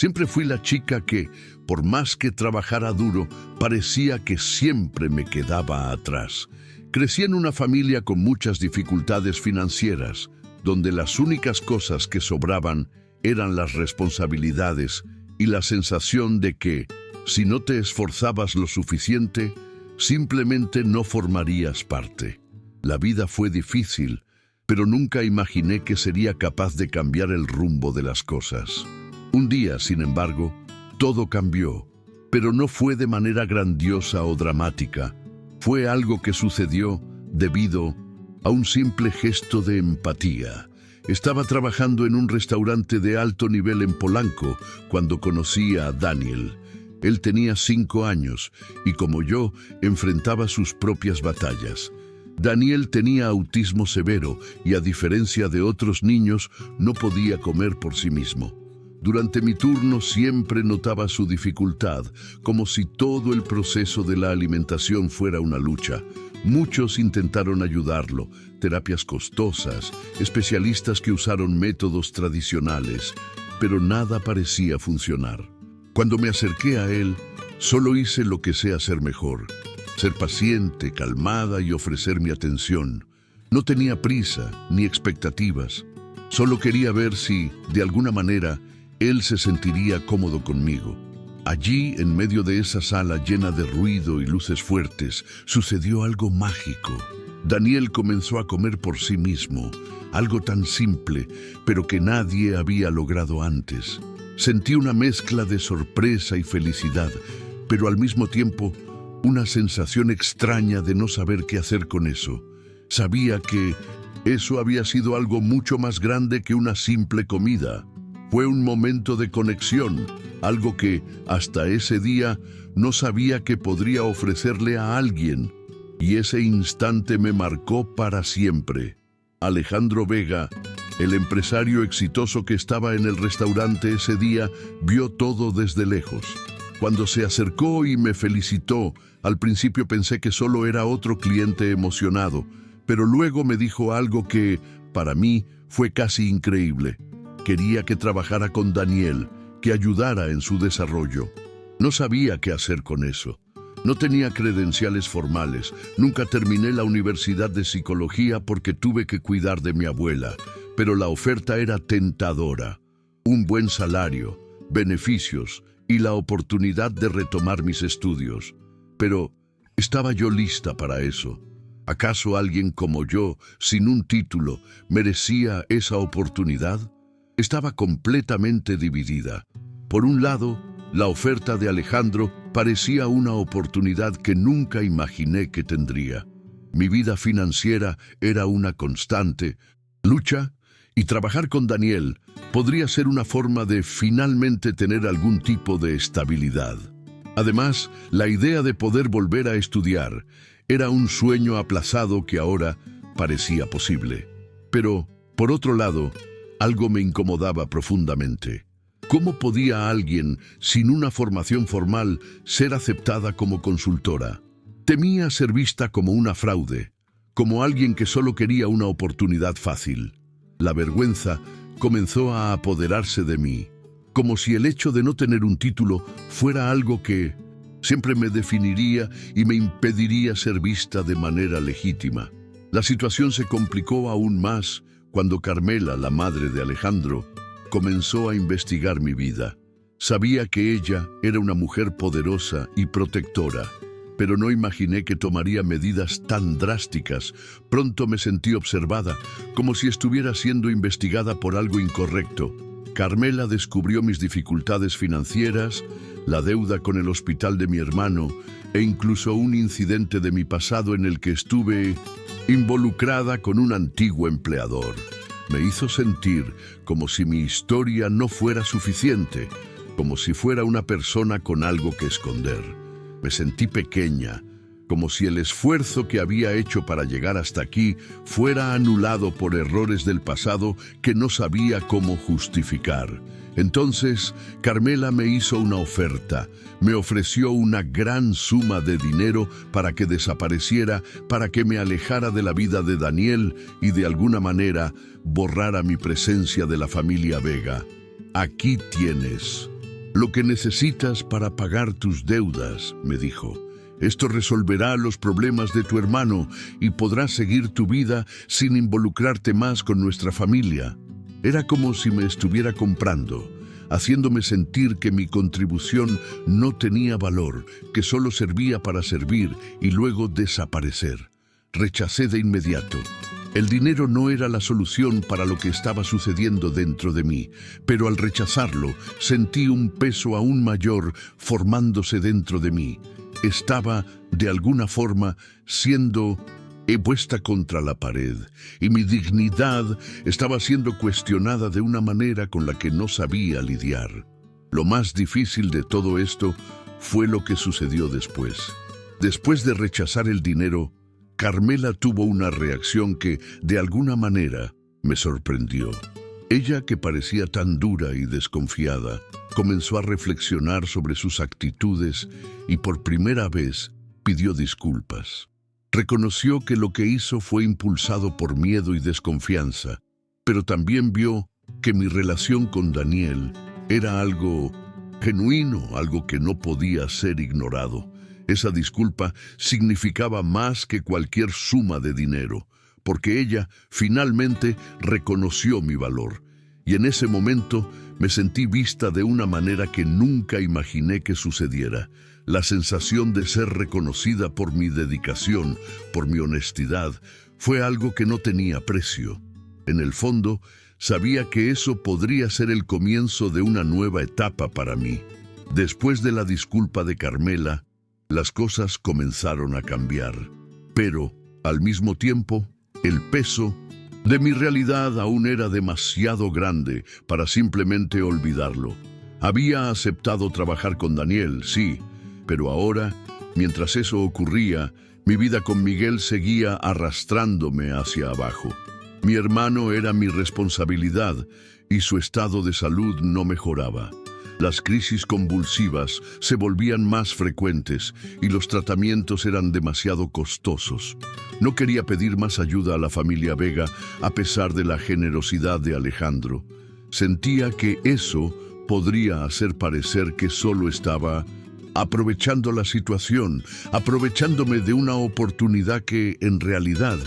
Siempre fui la chica que, por más que trabajara duro, parecía que siempre me quedaba atrás. Crecí en una familia con muchas dificultades financieras, donde las únicas cosas que sobraban eran las responsabilidades y la sensación de que, si no te esforzabas lo suficiente, simplemente no formarías parte. La vida fue difícil, pero nunca imaginé que sería capaz de cambiar el rumbo de las cosas. Un día, sin embargo, todo cambió, pero no fue de manera grandiosa o dramática. Fue algo que sucedió debido a un simple gesto de empatía. Estaba trabajando en un restaurante de alto nivel en Polanco cuando conocí a Daniel. Él tenía 5 años y, como yo, enfrentaba sus propias batallas. Daniel tenía autismo severo y, a diferencia de otros niños, no podía comer por sí mismo. Durante mi turno siempre notaba su dificultad, como si todo el proceso de la alimentación fuera una lucha. Muchos intentaron ayudarlo, terapias costosas, especialistas que usaron métodos tradicionales, pero nada parecía funcionar. Cuando me acerqué a él, solo hice lo que sé hacer mejor: ser paciente, calmada y ofrecer mi atención. No tenía prisa ni expectativas. Solo quería ver si, de alguna manera, él se sentiría cómodo conmigo. Allí, en medio de esa sala llena de ruido y luces fuertes, sucedió algo mágico. Daniel comenzó a comer por sí mismo, algo tan simple, pero que nadie había logrado antes. Sentí una mezcla de sorpresa y felicidad, pero al mismo tiempo una sensación extraña de no saber qué hacer con eso. Sabía que eso había sido algo mucho más grande que una simple comida. Fue un momento de conexión, algo que, hasta ese día, no sabía que podría ofrecerle a alguien, y ese instante me marcó para siempre. Alejandro Vega, el empresario exitoso que estaba en el restaurante ese día, vio todo desde lejos. Cuando se acercó y me felicitó, al principio pensé que solo era otro cliente emocionado, pero luego me dijo algo que, para mí, fue casi increíble. Quería que trabajara con Daniel, que ayudara en su desarrollo. No sabía qué hacer con eso. No tenía credenciales formales. Nunca terminé la universidad de psicología porque tuve que cuidar de mi abuela, pero la oferta era tentadora. Un buen salario, beneficios y la oportunidad de retomar mis estudios. Pero, ¿estaba yo lista para eso? ¿Acaso alguien como yo, sin un título, merecía esa oportunidad? Estaba completamente dividida. Por un lado, la oferta de Alejandro parecía una oportunidad que nunca imaginé que tendría. Mi vida financiera era una constante lucha, y trabajar con Daniel podría ser una forma de finalmente tener algún tipo de estabilidad. Además, la idea de poder volver a estudiar era un sueño aplazado que ahora parecía posible. Pero, por otro lado, algo me incomodaba profundamente. ¿Cómo podía alguien sin una formación formal ser aceptada como consultora? Temía ser vista como una fraude, como alguien que solo quería una oportunidad fácil. La vergüenza comenzó a apoderarse de mí, como si el hecho de no tener un título fuera algo que siempre me definiría y me impediría ser vista de manera legítima. La situación se complicó aún más cuando Carmela, la madre de Alejandro, comenzó a investigar mi vida. Sabía que ella era una mujer poderosa y protectora, pero no imaginé que tomaría medidas tan drásticas. Pronto me sentí observada, como si estuviera siendo investigada por algo incorrecto. Carmela descubrió mis dificultades financieras, la deuda con el hospital de mi hermano e incluso un incidente de mi pasado en el que estuve involucrada con un antiguo empleador. Me hizo sentir como si mi historia no fuera suficiente, como si fuera una persona con algo que esconder. Me sentí pequeña, como si el esfuerzo que había hecho para llegar hasta aquí fuera anulado por errores del pasado que no sabía cómo justificar. Entonces, Carmela me hizo una oferta. Me ofreció una gran suma de dinero para que desapareciera, para que me alejara de la vida de Daniel y de alguna manera borrara mi presencia de la familia Vega. Aquí tienes. Lo que necesitas para pagar tus deudas, me dijo. Esto resolverá los problemas de tu hermano y podrás seguir tu vida sin involucrarte más con nuestra familia. Era como si me estuviera comprando, haciéndome sentir que mi contribución no tenía valor, que solo servía para servir y luego desaparecer. Rechacé de inmediato. El dinero no era la solución para lo que estaba sucediendo dentro de mí, pero al rechazarlo sentí un peso aún mayor formándose dentro de mí. Estaba, de alguna forma, siendo puesta contra la pared, y mi dignidad estaba siendo cuestionada de una manera con la que no sabía lidiar. Lo más difícil de todo esto fue lo que sucedió después. Después de rechazar el dinero, Carmela tuvo una reacción que, de alguna manera, me sorprendió. Ella, que parecía tan dura y desconfiada, comenzó a reflexionar sobre sus actitudes y por primera vez pidió disculpas. Reconoció que lo que hizo fue impulsado por miedo y desconfianza, pero también vio que mi relación con Daniel era algo genuino, algo que no podía ser ignorado. Esa disculpa significaba más que cualquier suma de dinero, porque ella finalmente reconoció mi valor. Y en ese momento me sentí vista de una manera que nunca imaginé que sucediera. La sensación de ser reconocida por mi dedicación, por mi honestidad, fue algo que no tenía precio. En el fondo, sabía que eso podría ser el comienzo de una nueva etapa para mí. Después de la disculpa de Carmela, las cosas comenzaron a cambiar. Pero, al mismo tiempo, el peso de mi realidad aún era demasiado grande para simplemente olvidarlo. Había aceptado trabajar con Daniel, sí, pero ahora, mientras eso ocurría, mi vida con Miguel seguía arrastrándome hacia abajo. Mi hermano era mi responsabilidad y su estado de salud no mejoraba. Las crisis convulsivas se volvían más frecuentes y los tratamientos eran demasiado costosos. No quería pedir más ayuda a la familia Vega a pesar de la generosidad de Alejandro. Sentía que eso podría hacer parecer que solo estaba aprovechando la situación, aprovechándome de una oportunidad que en realidad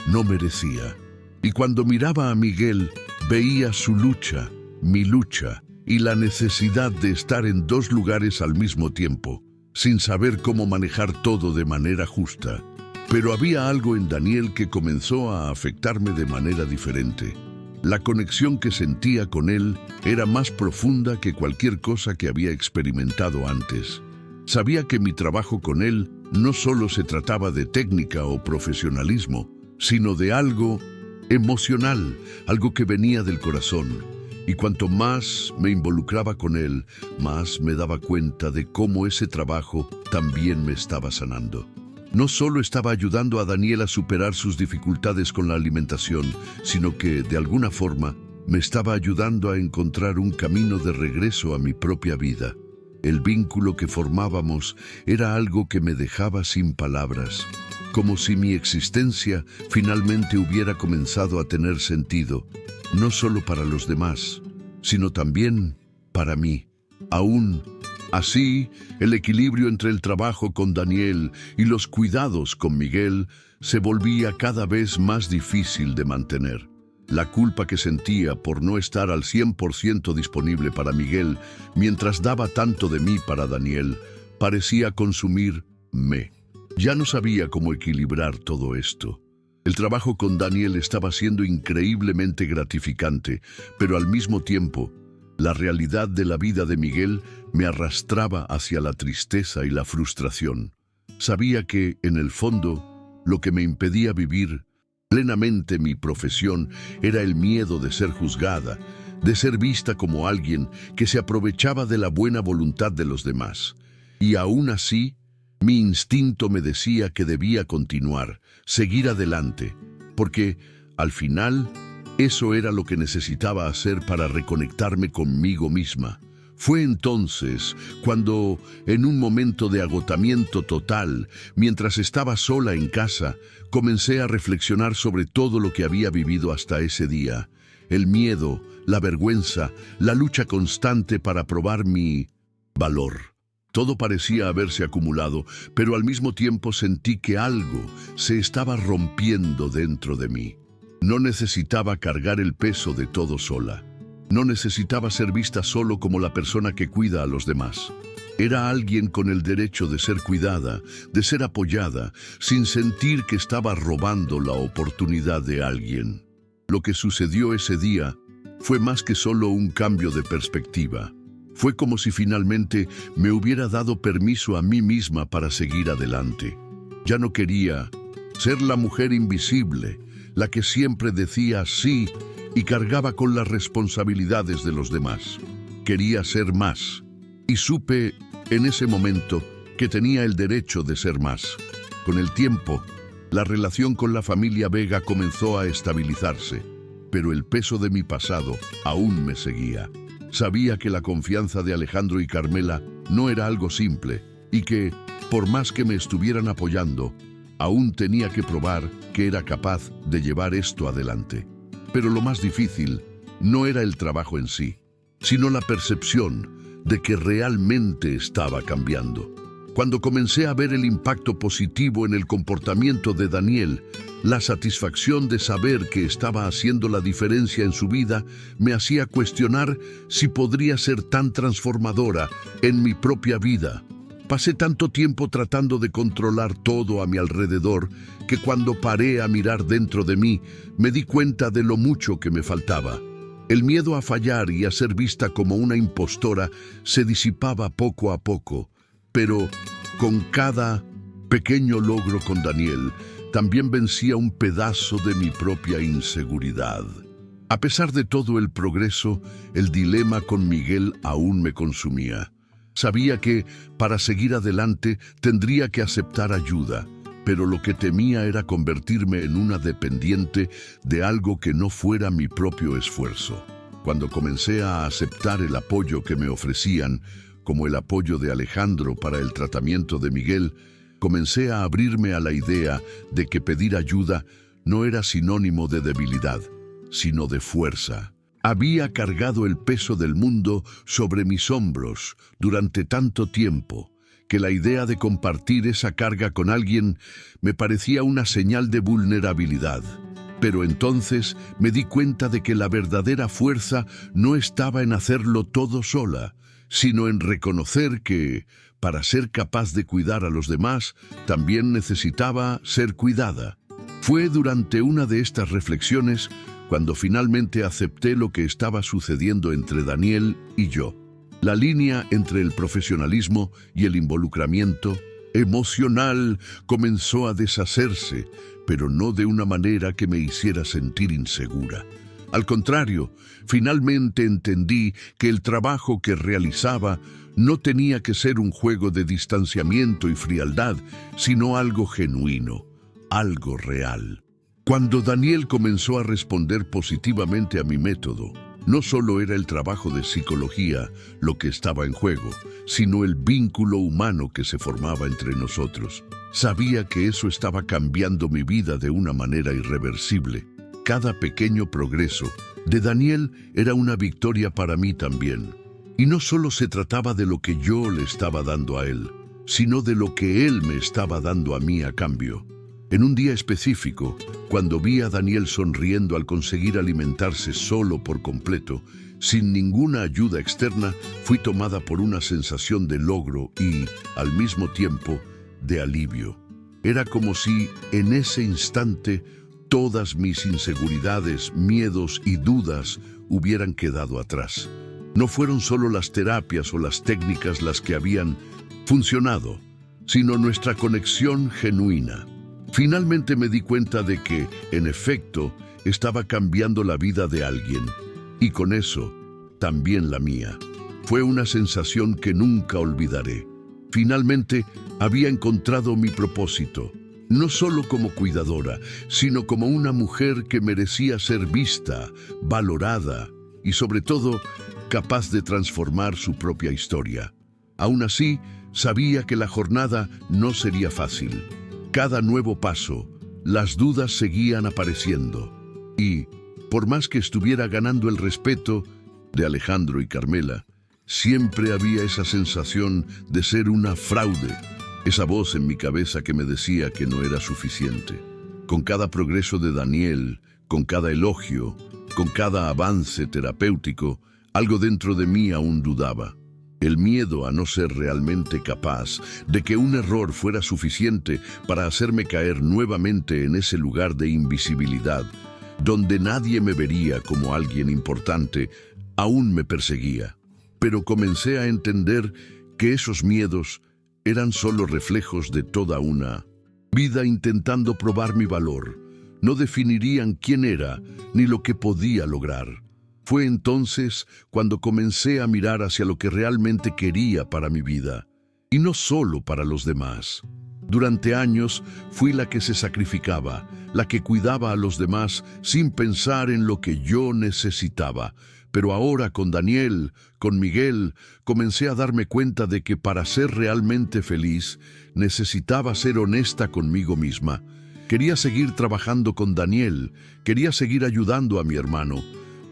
no merecía. Y cuando miraba a Miguel, veía su lucha, mi lucha, y la necesidad de estar en dos lugares al mismo tiempo, sin saber cómo manejar todo de manera justa. Pero había algo en Daniel que comenzó a afectarme de manera diferente. La conexión que sentía con él era más profunda que cualquier cosa que había experimentado antes. Sabía que mi trabajo con él no solo se trataba de técnica o profesionalismo, sino de algo emocional, algo que venía del corazón. Y cuanto más me involucraba con él, más me daba cuenta de cómo ese trabajo también me estaba sanando. No solo estaba ayudando a Daniel a superar sus dificultades con la alimentación, sino que, de alguna forma, me estaba ayudando a encontrar un camino de regreso a mi propia vida. El vínculo que formábamos era algo que me dejaba sin palabras, como si mi existencia finalmente hubiera comenzado a tener sentido, no solo para los demás, sino también para mí. Aún así, el equilibrio entre el trabajo con Daniel y los cuidados con Miguel se volvía cada vez más difícil de mantener. La culpa que sentía por no estar al 100% disponible para Miguel mientras daba tanto de mí para Daniel parecía consumirme. Ya no sabía cómo equilibrar todo esto. El trabajo con Daniel estaba siendo increíblemente gratificante, pero al mismo tiempo, la realidad de la vida de Miguel me arrastraba hacia la tristeza y la frustración. Sabía que, en el fondo, lo que me impedía vivir plenamente mi profesión era el miedo de ser juzgada, de ser vista como alguien que se aprovechaba de la buena voluntad de los demás. Y aún así, mi instinto me decía que debía continuar, seguir adelante, porque, al final, eso era lo que necesitaba hacer para reconectarme conmigo misma. Fue entonces cuando, en un momento de agotamiento total, mientras estaba sola en casa, comencé a reflexionar sobre todo lo que había vivido hasta ese día. El miedo, la vergüenza, la lucha constante para probar mi valor. Todo parecía haberse acumulado, pero al mismo tiempo sentí que algo se estaba rompiendo dentro de mí. No necesitaba cargar el peso de todo sola. No necesitaba ser vista solo como la persona que cuida a los demás. Era alguien con el derecho de ser cuidada, de ser apoyada, sin sentir que estaba robando la oportunidad de alguien. Lo que sucedió ese día fue más que solo un cambio de perspectiva. Fue como si finalmente me hubiera dado permiso a mí misma para seguir adelante. Ya no quería ser la mujer invisible, la que siempre decía sí y cargaba con las responsabilidades de los demás. Quería ser más, y supe en ese momento que tenía el derecho de ser más. Con el tiempo, la relación con la familia Vega comenzó a estabilizarse, pero el peso de mi pasado aún me seguía. Sabía que la confianza de Alejandro y Carmela no era algo simple, y que, por más que me estuvieran apoyando, aún tenía que probar que era capaz de llevar esto adelante. Pero lo más difícil no era el trabajo en sí, sino la percepción de que realmente estaba cambiando. Cuando comencé a ver el impacto positivo en el comportamiento de Daniel, la satisfacción de saber que estaba haciendo la diferencia en su vida me hacía cuestionar si podría ser tan transformadora en mi propia vida. Pasé tanto tiempo tratando de controlar todo a mi alrededor que cuando paré a mirar dentro de mí, me di cuenta de lo mucho que me faltaba. El miedo a fallar y a ser vista como una impostora se disipaba poco a poco, pero con cada pequeño logro con Daniel, también vencía un pedazo de mi propia inseguridad. A pesar de todo el progreso, el dilema con Miguel aún me consumía. Sabía que, para seguir adelante, tendría que aceptar ayuda, pero lo que temía era convertirme en una dependiente de algo que no fuera mi propio esfuerzo. Cuando comencé a aceptar el apoyo que me ofrecían, como el apoyo de Alejandro para el tratamiento de Miguel, comencé a abrirme a la idea de que pedir ayuda no era sinónimo de debilidad, sino de fuerza. Había cargado el peso del mundo sobre mis hombros durante tanto tiempo que la idea de compartir esa carga con alguien me parecía una señal de vulnerabilidad. Pero entonces me di cuenta de que la verdadera fuerza no estaba en hacerlo todo sola, sino en reconocer que, para ser capaz de cuidar a los demás, también necesitaba ser cuidada. Fue durante una de estas reflexiones cuando finalmente acepté lo que estaba sucediendo entre Daniel y yo. La línea entre el profesionalismo y el involucramiento emocional comenzó a deshacerse, pero no de una manera que me hiciera sentir insegura. Al contrario, finalmente entendí que el trabajo que realizaba no tenía que ser un juego de distanciamiento y frialdad, sino algo genuino, algo real. Cuando Daniel comenzó a responder positivamente a mi método, no solo era el trabajo de psicología lo que estaba en juego, sino el vínculo humano que se formaba entre nosotros. Sabía que eso estaba cambiando mi vida de una manera irreversible. Cada pequeño progreso de Daniel era una victoria para mí también. Y no solo se trataba de lo que yo le estaba dando a él, sino de lo que él me estaba dando a mí a cambio. En un día específico, cuando vi a Daniel sonriendo al conseguir alimentarse solo por completo, sin ninguna ayuda externa, fui tomada por una sensación de logro y, al mismo tiempo, de alivio. Era como si, en ese instante, todas mis inseguridades, miedos y dudas hubieran quedado atrás. No fueron solo las terapias o las técnicas las que habían funcionado, sino nuestra conexión genuina. Finalmente me di cuenta de que, en efecto, estaba cambiando la vida de alguien, y con eso, también la mía. Fue una sensación que nunca olvidaré. Finalmente, había encontrado mi propósito, no solo como cuidadora, sino como una mujer que merecía ser vista, valorada y, sobre todo, capaz de transformar su propia historia. Aún así, sabía que la jornada no sería fácil. Cada nuevo paso, las dudas seguían apareciendo. Y, por más que estuviera ganando el respeto de Alejandro y Carmela, Siempre había esa sensación de ser una fraude, esa voz en mi cabeza que me decía que no era suficiente. Con cada progreso de Daniel, con cada elogio, con cada avance terapéutico, algo dentro de mí aún dudaba. El miedo a no ser realmente capaz, de que un error fuera suficiente para hacerme caer nuevamente en ese lugar de invisibilidad, donde nadie me vería como alguien importante, aún me perseguía. Pero comencé a entender que esos miedos eran solo reflejos de toda una vida intentando probar mi valor. No definirían quién era ni lo que podía lograr. Fue entonces cuando comencé a mirar hacia lo que realmente quería para mi vida, y no solo para los demás. Durante años fui la que se sacrificaba, la que cuidaba a los demás sin pensar en lo que yo necesitaba. Pero ahora con Daniel, con Miguel, comencé a darme cuenta de que para ser realmente feliz necesitaba ser honesta conmigo misma. Quería seguir trabajando con Daniel, quería seguir ayudando a mi hermano,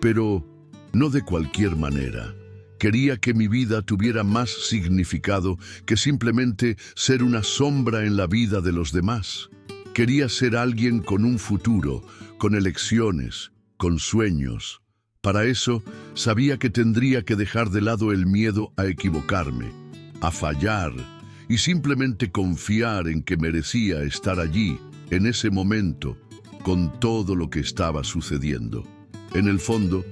pero no de cualquier manera. Quería que mi vida tuviera más significado que simplemente ser una sombra en la vida de los demás. Quería ser alguien con un futuro, con elecciones, con sueños. Para eso, sabía que tendría que dejar de lado el miedo a equivocarme, a fallar, y simplemente confiar en que merecía estar allí, en ese momento, con todo lo que estaba sucediendo. En el fondo,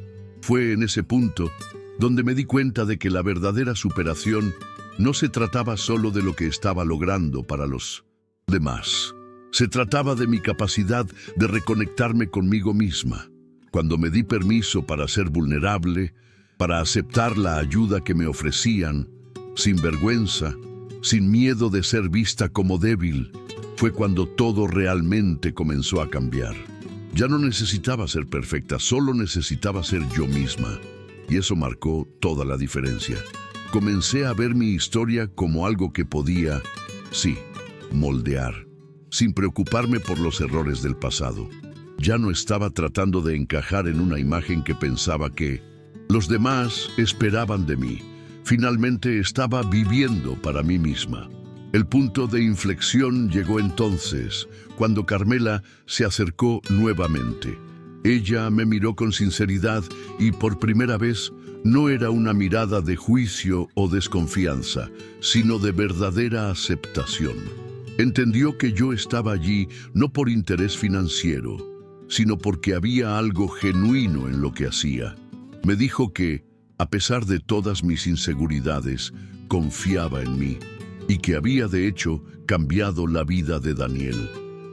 fue en ese punto donde me di cuenta de que la verdadera superación no se trataba solo de lo que estaba logrando para los demás. Se trataba de mi capacidad de reconectarme conmigo misma. Cuando me di permiso para ser vulnerable, para aceptar la ayuda que me ofrecían, sin vergüenza, sin miedo de ser vista como débil, fue cuando todo realmente comenzó a cambiar. Ya no necesitaba ser perfecta, solo necesitaba ser yo misma. Y eso marcó toda la diferencia. Comencé a ver mi historia como algo que podía, sí, moldear, sin preocuparme por los errores del pasado. Ya no estaba tratando de encajar en una imagen que pensaba que los demás esperaban de mí. Finalmente estaba viviendo para mí misma. El punto de inflexión llegó entonces, cuando Carmela se acercó nuevamente. Ella me miró con sinceridad y por primera vez no era una mirada de juicio o desconfianza, sino de verdadera aceptación. Entendió que yo estaba allí no por interés financiero, sino porque había algo genuino en lo que hacía. Me dijo que, a pesar de todas mis inseguridades, confiaba en mí y que había de hecho cambiado la vida de Daniel.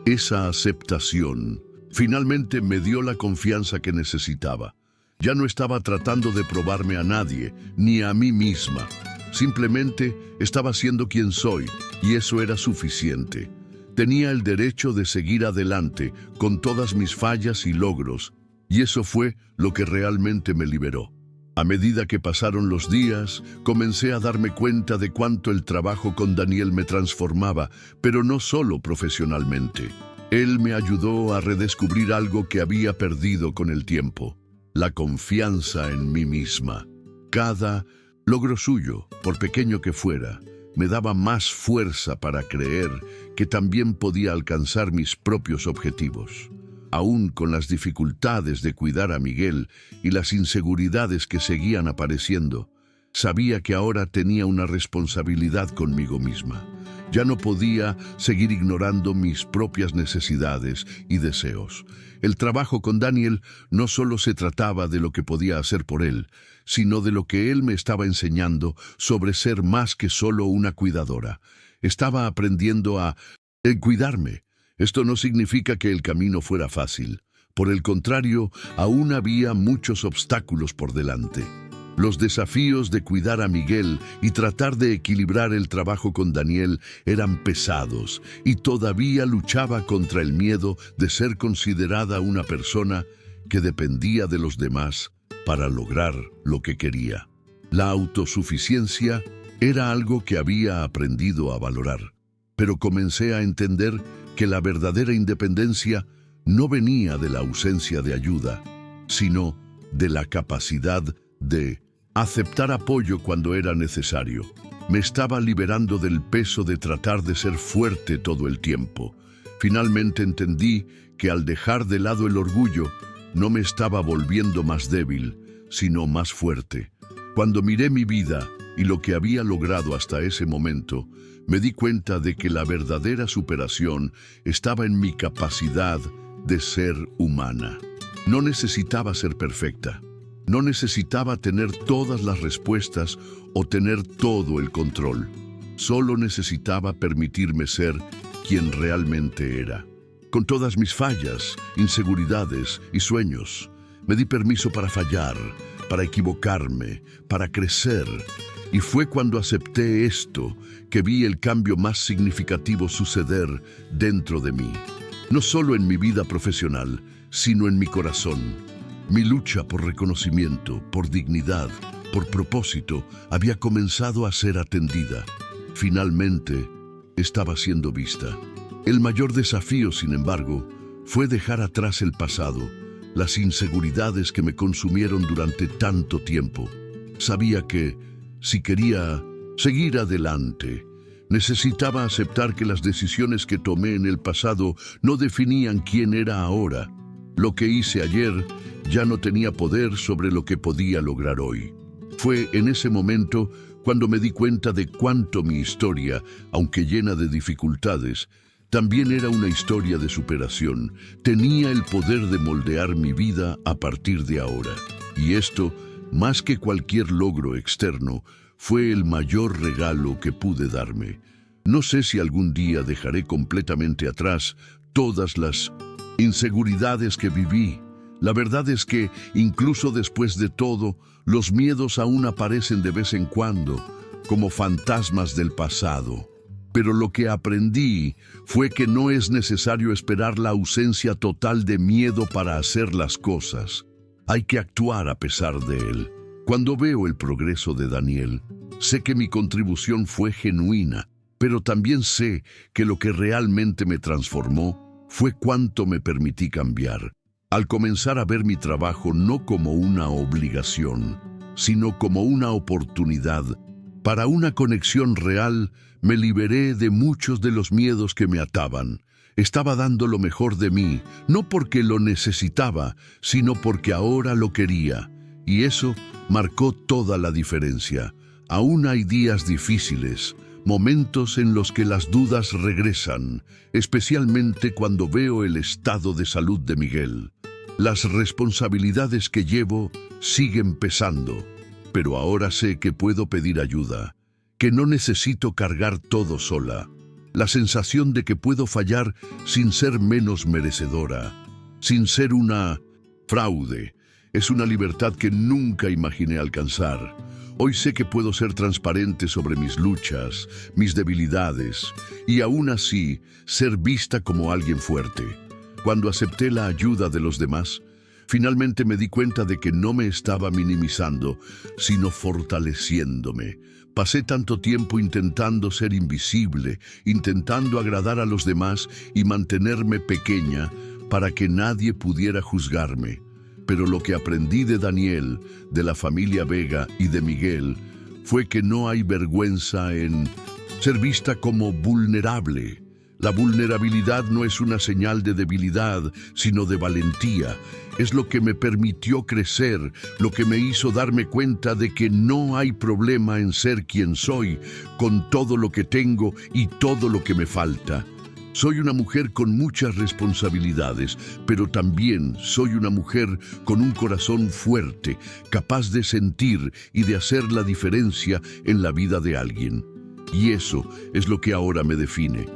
Esa aceptación finalmente me dio la confianza que necesitaba. Ya no estaba tratando de probarme a nadie, ni a mí misma. Simplemente estaba siendo quien soy, y eso era suficiente. Tenía el derecho de seguir adelante con todas mis fallas y logros, y eso fue lo que realmente me liberó. A medida que pasaron los días, comencé a darme cuenta de cuánto el trabajo con Daniel me transformaba, pero no solo profesionalmente. Él me ayudó a redescubrir algo que había perdido con el tiempo: la confianza en mí misma. Cada logro suyo, por pequeño que fuera, me daba más fuerza para creer que también podía alcanzar mis propios objetivos. Aún con las dificultades de cuidar a Miguel y las inseguridades que seguían apareciendo, sabía que ahora tenía una responsabilidad conmigo misma. Ya no podía seguir ignorando mis propias necesidades y deseos. El trabajo con Daniel no solo se trataba de lo que podía hacer por él, sino de lo que él me estaba enseñando sobre ser más que solo una cuidadora. Estaba aprendiendo a cuidarme. Esto no significa que el camino fuera fácil. Por el contrario, aún había muchos obstáculos por delante. Los desafíos de cuidar a Miguel y tratar de equilibrar el trabajo con Daniel eran pesados, y todavía luchaba contra el miedo de ser considerada una persona que dependía de los demás para lograr lo que quería. La autosuficiencia era algo que había aprendido a valorar, pero comencé a entender que la verdadera independencia no venía de la ausencia de ayuda, sino de la capacidad de aceptar apoyo cuando era necesario. Me estaba liberando del peso de tratar de ser fuerte todo el tiempo. Finalmente entendí que al dejar de lado el orgullo, no me estaba volviendo más débil, sino más fuerte. Cuando miré mi vida y lo que había logrado hasta ese momento, me di cuenta de que la verdadera superación estaba en mi capacidad de ser humana. No necesitaba ser perfecta. No necesitaba tener todas las respuestas o tener todo el control. Solo necesitaba permitirme ser quien realmente era. Con todas mis fallas, inseguridades y sueños, me di permiso para fallar, para equivocarme, para crecer. Y fue cuando acepté esto que vi el cambio más significativo suceder dentro de mí. No solo en mi vida profesional, sino en mi corazón. Mi lucha por reconocimiento, por dignidad, por propósito, había comenzado a ser atendida. Finalmente, estaba siendo vista. El mayor desafío, sin embargo, fue dejar atrás el pasado, las inseguridades que me consumieron durante tanto tiempo. Sabía que, si quería seguir adelante, necesitaba aceptar que las decisiones que tomé en el pasado no definían quién era ahora. Lo que hice ayer ya no tenía poder sobre lo que podía lograr hoy. Fue en ese momento cuando me di cuenta de cuánto mi historia, aunque llena de dificultades, también era una historia de superación. Tenía el poder de moldear mi vida a partir de ahora. Y esto, más que cualquier logro externo, fue el mayor regalo que pude darme. No sé si algún día dejaré completamente atrás todas las inseguridades que viví. La verdad es que, incluso después de todo, los miedos aún aparecen de vez en cuando, como fantasmas del pasado. Pero lo que aprendí fue que no es necesario esperar la ausencia total de miedo para hacer las cosas. Hay que actuar a pesar de él. Cuando veo el progreso de Daniel, sé que mi contribución fue genuina, pero también sé que lo que realmente me transformó fue cuánto me permití cambiar. Al comenzar a ver mi trabajo no como una obligación, sino como una oportunidad para una conexión real, me liberé de muchos de los miedos que me ataban. Estaba dando lo mejor de mí, no porque lo necesitaba, sino porque ahora lo quería. Y eso marcó toda la diferencia. Aún hay días difíciles, momentos en los que las dudas regresan, especialmente cuando veo el estado de salud de Miguel. Las responsabilidades que llevo siguen pesando, pero ahora sé que puedo pedir ayuda, que no necesito cargar todo sola. La sensación de que puedo fallar sin ser menos merecedora, sin ser una fraude, es una libertad que nunca imaginé alcanzar. Hoy sé que puedo ser transparente sobre mis luchas, mis debilidades, y aún así ser vista como alguien fuerte. Cuando acepté la ayuda de los demás, finalmente me di cuenta de que no me estaba minimizando, sino fortaleciéndome. Pasé tanto tiempo intentando ser invisible, intentando agradar a los demás y mantenerme pequeña para que nadie pudiera juzgarme. Pero lo que aprendí de Daniel, de la familia Vega y de Miguel, fue que no hay vergüenza en ser vista como vulnerable. La vulnerabilidad no es una señal de debilidad, sino de valentía. Es lo que me permitió crecer, lo que me hizo darme cuenta de que no hay problema en ser quien soy, con todo lo que tengo y todo lo que me falta. Soy una mujer con muchas responsabilidades, pero también soy una mujer con un corazón fuerte, capaz de sentir y de hacer la diferencia en la vida de alguien. Y eso es lo que ahora me define.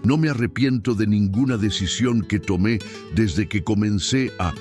No me arrepiento de ninguna decisión que tomé desde que comencé a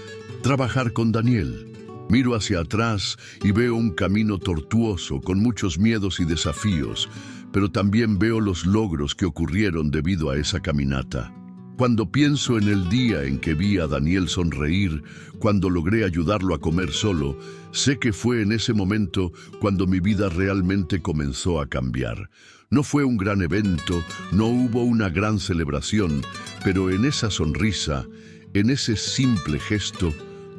trabajar con Daniel. Miro hacia atrás y veo un camino tortuoso con muchos miedos y desafíos, pero también veo los logros que ocurrieron debido a esa caminata. Cuando pienso en el día en que vi a Daniel sonreír, cuando logré ayudarlo a comer solo, sé que fue en ese momento cuando mi vida realmente comenzó a cambiar. No fue un gran evento, no hubo una gran celebración, pero en esa sonrisa, en ese simple gesto,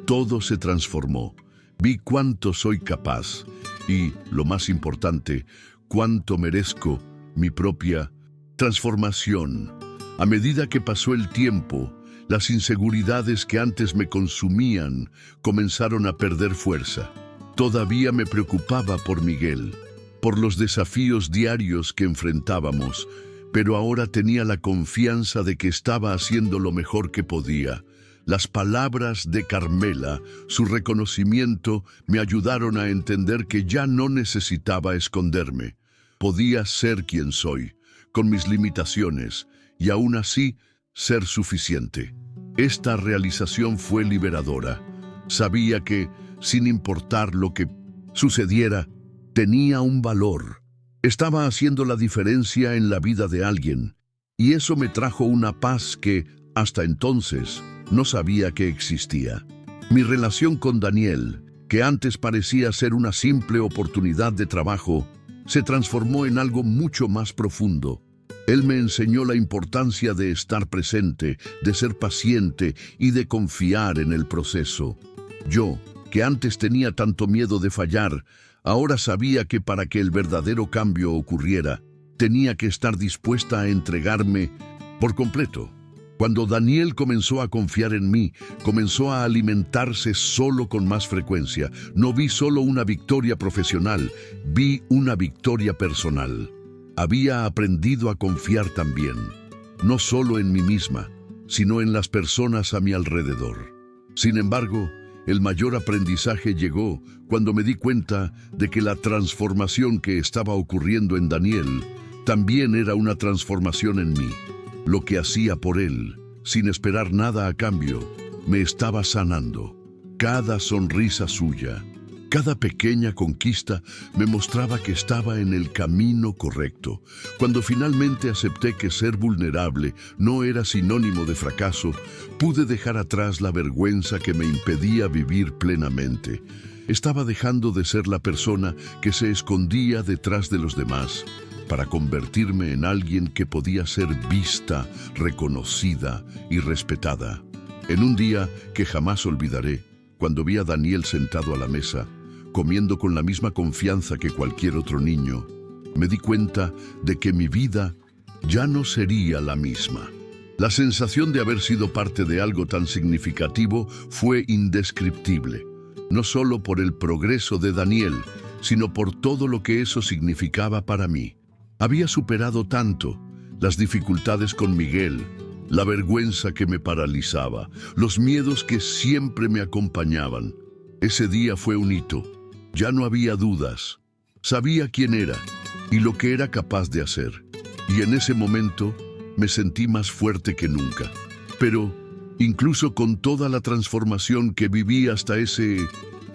todo se transformó. Vi cuánto soy capaz Y, lo más importante, cuánto merezco mi propia transformación. A medida que pasó el tiempo, las inseguridades que antes me consumían comenzaron a perder fuerza. Todavía me preocupaba por Miguel, por los desafíos diarios que enfrentábamos, pero ahora tenía la confianza de que estaba haciendo lo mejor que podía. Las palabras de Carmela, su reconocimiento, me ayudaron a entender que ya no necesitaba esconderme. Podía ser quien soy, con mis limitaciones, y aún así ser suficiente. Esta realización fue liberadora. Sabía que, sin importar lo que sucediera, tenía un valor. Estaba haciendo la diferencia en la vida de alguien, y eso me trajo una paz que, hasta entonces, no sabía que existía. Mi relación con Daniel, que antes parecía ser una simple oportunidad de trabajo, se transformó en algo mucho más profundo. Él me enseñó la importancia de estar presente, de ser paciente y de confiar en el proceso. Yo, que antes tenía tanto miedo de fallar, ahora sabía que para que el verdadero cambio ocurriera, tenía que estar dispuesta a entregarme por completo. Cuando Daniel comenzó a confiar en mí, comenzó a alimentarse solo con más frecuencia. No vi solo una victoria profesional, vi una victoria personal. Había aprendido a confiar también, no solo en mí misma, sino en las personas a mi alrededor. Sin embargo, el mayor aprendizaje llegó cuando me di cuenta de que la transformación que estaba ocurriendo en Daniel también era una transformación en mí. Lo que hacía por él, sin esperar nada a cambio, me estaba sanando. Cada sonrisa suya, cada pequeña conquista me mostraba que estaba en el camino correcto. Cuando finalmente acepté que ser vulnerable no era sinónimo de fracaso, pude dejar atrás la vergüenza que me impedía vivir plenamente. Estaba dejando de ser la persona que se escondía detrás de los demás, para convertirme en alguien que podía ser vista, reconocida y respetada. En un día que jamás olvidaré, cuando vi a Daniel sentado a la mesa, comiendo con la misma confianza que cualquier otro niño, me di cuenta de que mi vida ya no sería la misma. La sensación de haber sido parte de algo tan significativo fue indescriptible, no solo por el progreso de Daniel, sino por todo lo que eso significaba para mí. Había superado tanto, las dificultades con Miguel, la vergüenza que me paralizaba, los miedos que siempre me acompañaban. Ese día fue un hito. Ya no había dudas. Sabía quién era y lo que era capaz de hacer. Y en ese momento me sentí más fuerte que nunca. Pero, incluso con toda la transformación que viví hasta ese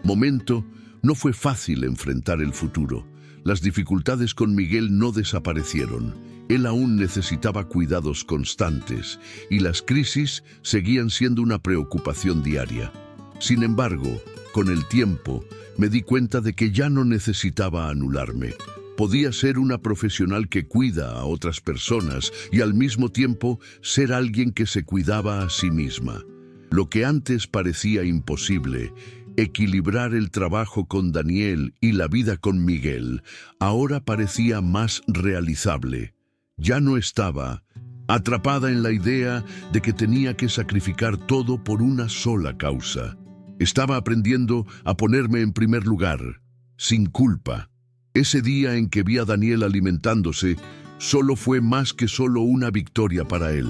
momento, no fue fácil enfrentar el futuro. Las dificultades con Miguel no desaparecieron. Él aún necesitaba cuidados constantes y las crisis seguían siendo una preocupación diaria. Sin embargo, con el tiempo, me di cuenta de que ya no necesitaba anularme. Podía ser una profesional que cuida a otras personas y al mismo tiempo ser alguien que se cuidaba a sí misma. Lo que antes parecía imposible, equilibrar el trabajo con Daniel y la vida con Miguel, ahora parecía más realizable. Ya no estaba atrapada en la idea de que tenía que sacrificar todo por una sola causa. Estaba aprendiendo a ponerme en primer lugar, sin culpa. Ese día en que vi a Daniel alimentándose, solo fue más que solo una victoria para él.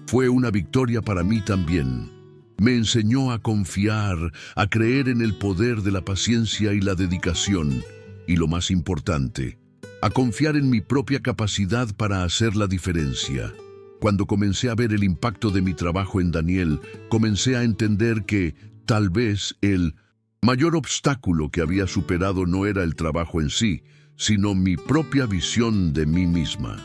Fue una victoria para mí también. Me enseñó a confiar, a creer en el poder de la paciencia y la dedicación, y lo más importante, a confiar en mi propia capacidad para hacer la diferencia. Cuando comencé a ver el impacto de mi trabajo en Daniel, comencé a entender que, tal vez, el mayor obstáculo que había superado no era el trabajo en sí, sino mi propia visión de mí misma.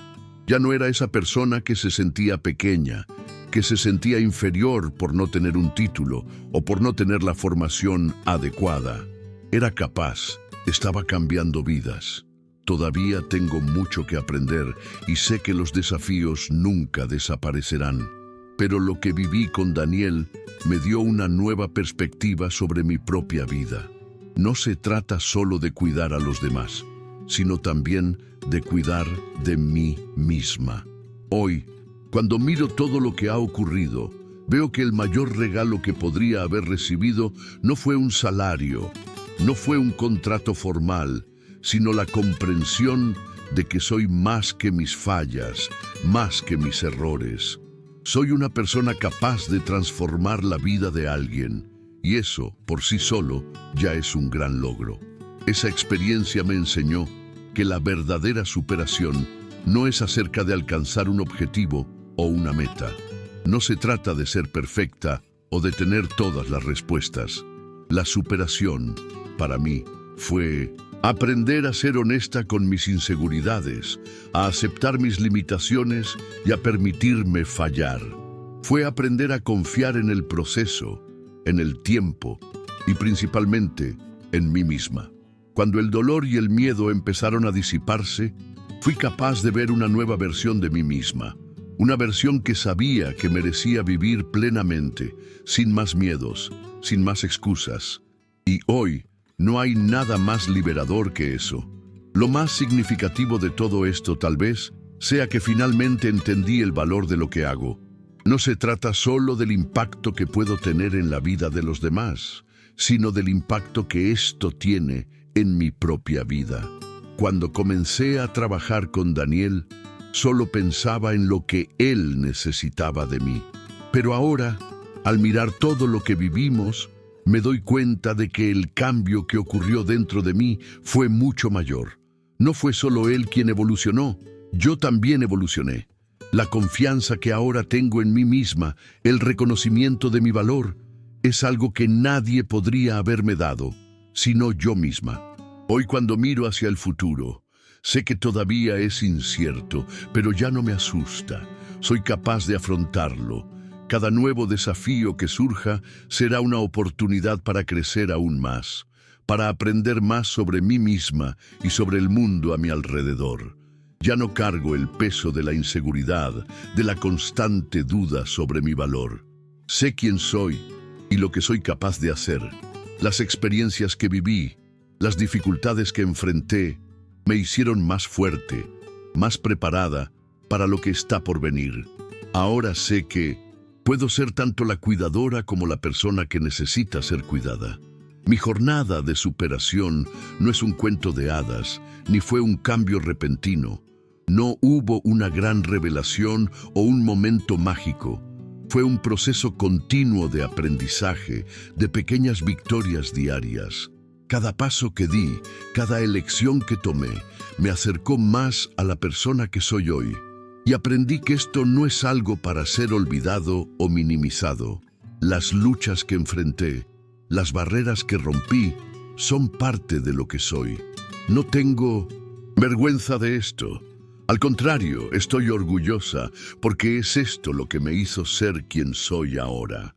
Ya no era esa persona que se sentía pequeña, que se sentía inferior por no tener un título o por no tener la formación adecuada. Era capaz, estaba cambiando vidas. Todavía tengo mucho que aprender y sé que los desafíos nunca desaparecerán. Pero lo que viví con Daniel me dio una nueva perspectiva sobre mi propia vida. no se trata solo de cuidar a los demás, sino también de cuidar de mí misma. Hoy, cuando miro todo lo que ha ocurrido, veo que el mayor regalo que podría haber recibido no fue un salario, no fue un contrato formal, sino la comprensión de que soy más que mis fallas, más que mis errores. Soy una persona capaz de transformar la vida de alguien, y eso, por sí solo, ya es un gran logro. Esa experiencia me enseñó que la verdadera superación no es acerca de alcanzar un objetivo o una meta. No se trata de ser perfecta o de tener todas las respuestas. La superación, para mí, fue aprender a ser honesta con mis inseguridades, a aceptar mis limitaciones y a permitirme fallar. Fue aprender a confiar en el proceso, en el tiempo y principalmente en mí misma. Cuando el dolor y el miedo empezaron a disiparse, fui capaz de ver una nueva versión de mí misma. Una versión que sabía que merecía vivir plenamente, sin más miedos, sin más excusas. Y hoy, no hay nada más liberador que eso. Lo más significativo de todo esto, tal vez, sea que finalmente entendí el valor de lo que hago. No se trata solo del impacto que puedo tener en la vida de los demás, sino del impacto que esto tiene en mi propia vida. Cuando comencé a trabajar con Daniel, solo pensaba en lo que él necesitaba de mí. Pero ahora, al mirar todo lo que vivimos, me doy cuenta de que el cambio que ocurrió dentro de mí fue mucho mayor. No fue solo él quien evolucionó, yo también evolucioné. La confianza que ahora tengo en mí misma, el reconocimiento de mi valor, es algo que nadie podría haberme dado, sino yo misma. Hoy cuando miro hacia el futuro, sé que todavía es incierto, pero ya no me asusta. Soy capaz de afrontarlo. Cada nuevo desafío que surja será una oportunidad para crecer aún más, para aprender más sobre mí misma y sobre el mundo a mi alrededor. Ya no cargo el peso de la inseguridad, de la constante duda sobre mi valor. Sé quién soy y lo que soy capaz de hacer. Las experiencias que viví, las dificultades que enfrenté, me hicieron más fuerte, más preparada para lo que está por venir. Ahora sé que puedo ser tanto la cuidadora como la persona que necesita ser cuidada. Mi jornada de superación no es un cuento de hadas, ni fue un cambio repentino. No hubo una gran revelación o un momento mágico. Fue un proceso continuo de aprendizaje, de pequeñas victorias diarias. Cada paso que di, cada elección que tomé, me acercó más a la persona que soy hoy. Y aprendí que esto no es algo para ser olvidado o minimizado. Las luchas que enfrenté, las barreras que rompí, son parte de lo que soy. No tengo vergüenza de esto. Al contrario, estoy orgullosa porque es esto lo que me hizo ser quien soy ahora.